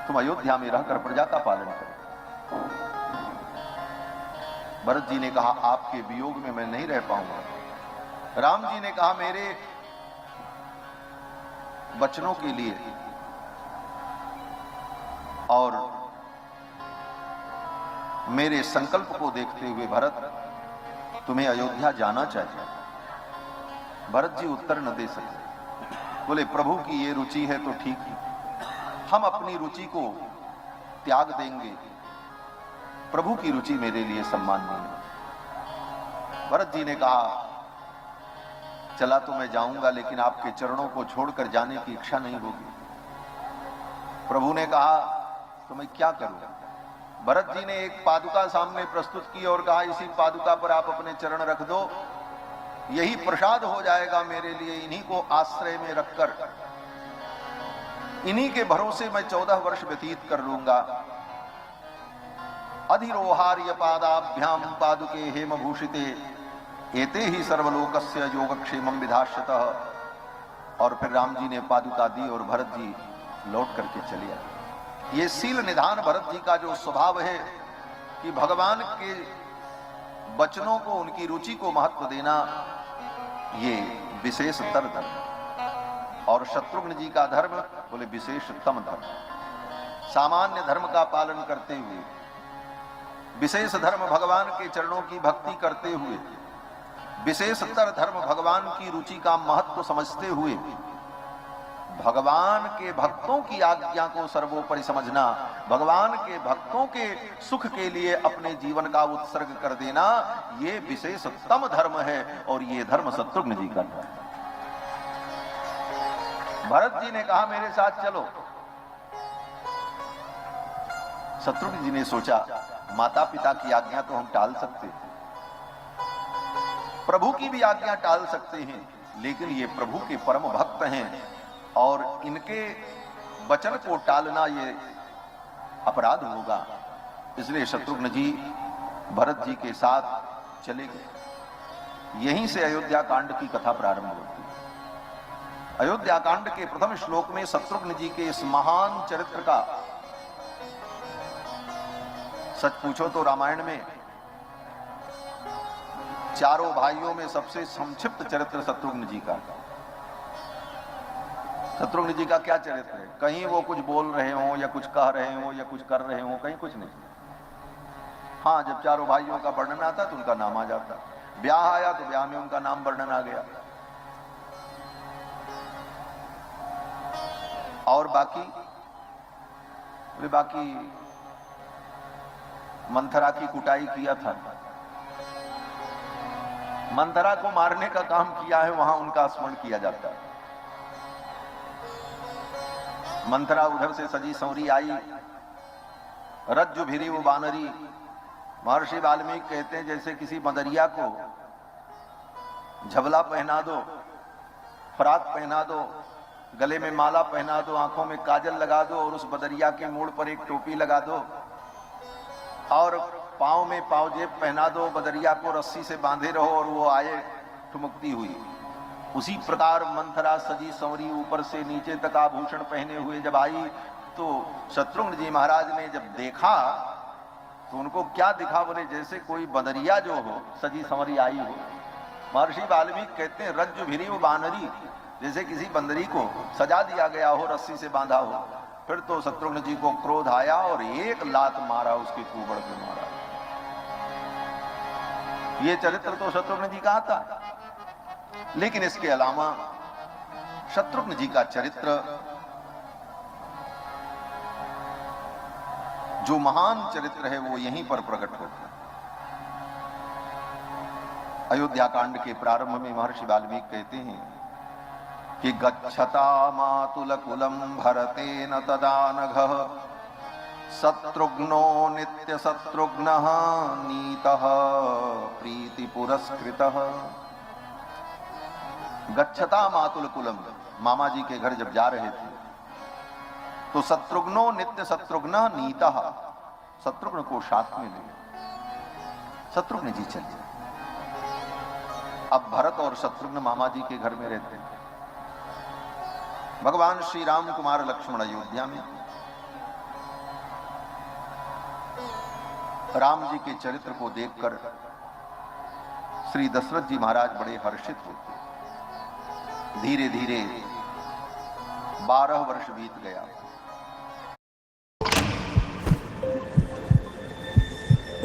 तुम अयोध्या में रहकर प्रजा का पालन करो। भरत जी ने कहा आपके वियोग में मैं नहीं रह पाऊंगा। राम जी ने कहा मेरे वचनों के लिए और मेरे संकल्प को देखते हुए भरत तुम्हें अयोध्या जाना चाहिए। भरत जी उत्तर न दे सके। बोले प्रभु की ये रुचि है तो ठीक है, हम अपनी रुचि को त्याग देंगे, प्रभु की रुचि मेरे लिए सम्मान नहीं है। भरत जी ने कहा चला तो मैं जाऊंगा, लेकिन आपके चरणों को छोड़कर जाने की इच्छा नहीं होगी। प्रभु ने कहा तो मैं क्या करूं। भरत जी ने एक पादुका सामने प्रस्तुत की और कहा इसी पादुका पर आप अपने चरण रख दो, यही प्रसाद हो जाएगा मेरे लिए। इन्हीं को आश्रय में रखकर इन्हीं के भरोसे मैं 14 वर्ष व्यतीत कर लूंगा। अधिरोहार्य पादाभ्याम पादुके हेमभूषिते एते ही सर्वलोकस्य योगक्षेमं विधास्यतः। और फिर राम जी ने पादुका दी और भरत जी लौट करके चले आए। ये शील निधान भरत जी का जो स्वभाव है कि भगवान के वचनों को, उनकी रुचि को महत्व देना, ये विशेषतर धर्म। और शत्रुघ्न जी का धर्म बोले विशेषतम धर्म। सामान्य धर्म का पालन करते हुए, विशेष धर्म भगवान के चरणों की भक्ति करते हुए, विशेषतर धर्म भगवान की रुचि का महत्व समझते हुए, भगवान के भक्तों की आज्ञा को सर्वोपरि समझना, भगवान के भक्तों के सुख के लिए अपने जीवन का उत्सर्ग कर देना, ये विशेषतम धर्म है। और ये धर्म शत्रुघ्न जी का धर्म। भरत जी ने कहा मेरे साथ चलो। शत्रुघ्न जी ने सोचा माता पिता की आज्ञा तो हम टाल सकते हैं, प्रभु की भी आज्ञा टाल सकते हैं, लेकिन ये प्रभु के परम भक्त हैं और इनके वचन को टालना ये अपराध होगा। इसलिए शत्रुघ्न जी भरत जी के साथ चले गए। यहीं से अयोध्या कांड की कथा प्रारंभ होती है। अयोध्या कांड के प्रथम श्लोक में शत्रुघ्न जी के इस महान चरित्र का, सच पूछो तो रामायण में चारों भाइयों में सबसे संक्षिप्त चरित्र शत्रुघ्न जी का। शत्रुघ्न जी का क्या चरित्र है? कहीं वो कुछ बोल रहे हो या कुछ कह रहे हो या कुछ कर रहे हो, कहीं कुछ नहीं। हाँ, जब चारों भाइयों का वर्णन आता तो उनका नाम आ जाता, ब्याह आया तो ब्याह में उनका नाम वर्णन आ गया। और बाकी मंथरा की कुटाई किया था, मंथरा को मारने का काम किया है, वहां उनका स्मरण किया जाता है। मंथरा उधर से सजी संवरी आई, रज्जु भिरी वो बानरी। महर्षि वाल्मीकि कहते हैं जैसे किसी बदरिया को झबला पहना दो, फराक पहना दो, गले में माला पहना दो, आंखों में काजल लगा दो और उस बदरिया के मूड पर एक टोपी लगा दो और पांव में पावजेब पहना दो, बदरिया को रस्सी से बांधे रहो और वो आए ठुमकती हुई। उसी प्रकार मंथरा सजी संवरी ऊपर से नीचे तक आभूषण पहने हुए जब आई तो शत्रुघ्न जी महाराज ने जब देखा तो उनको क्या दिखा, बोले जैसे कोई बदरिया जो हो सजी संवरी आई हो। महर्षि वाल्मीकि कहते हैं रज्जु भिरी वो बानरी, जैसे किसी बंदरी को सजा दिया गया हो, रस्सी से बांधा हो। फिर तो शत्रुघ्न जी को क्रोध आया और एक लात मारा, उसके कुबड़ पे मारा। ये चरित्र तो शत्रुघ्न जी का आता। लेकिन इसके अलावा शत्रुघ्न जी का चरित्र जो महान चरित्र है वो यहीं पर प्रकट होता है। अयोध्या कांड के प्रारंभ में महर्षि वाल्मीकि कहते हैं कि गच्छता मातुल कुलम भरतेन तदानघः शत्रुघ्नो नित्य शत्रुघ्नः नीतः प्रीति पुरस्कृतः। गच्छता मातुल कुलम, मामा जी के घर जब जा रहे थे तो शत्रुघ्नो नित्य शत्रुघ्न नीतः, शत्रुघ्न को साथ में ले शत्रुघ्न जी चले। अब भरत और शत्रुघ्न मामा जी के घर में रहते हैं। भगवान श्री राम कुमार लक्ष्मण अयोध्या में, राम जी के चरित्र को देखकर श्री दशरथ जी महाराज बड़े हर्षित होते। धीरे धीरे 12 वर्ष बीत गया।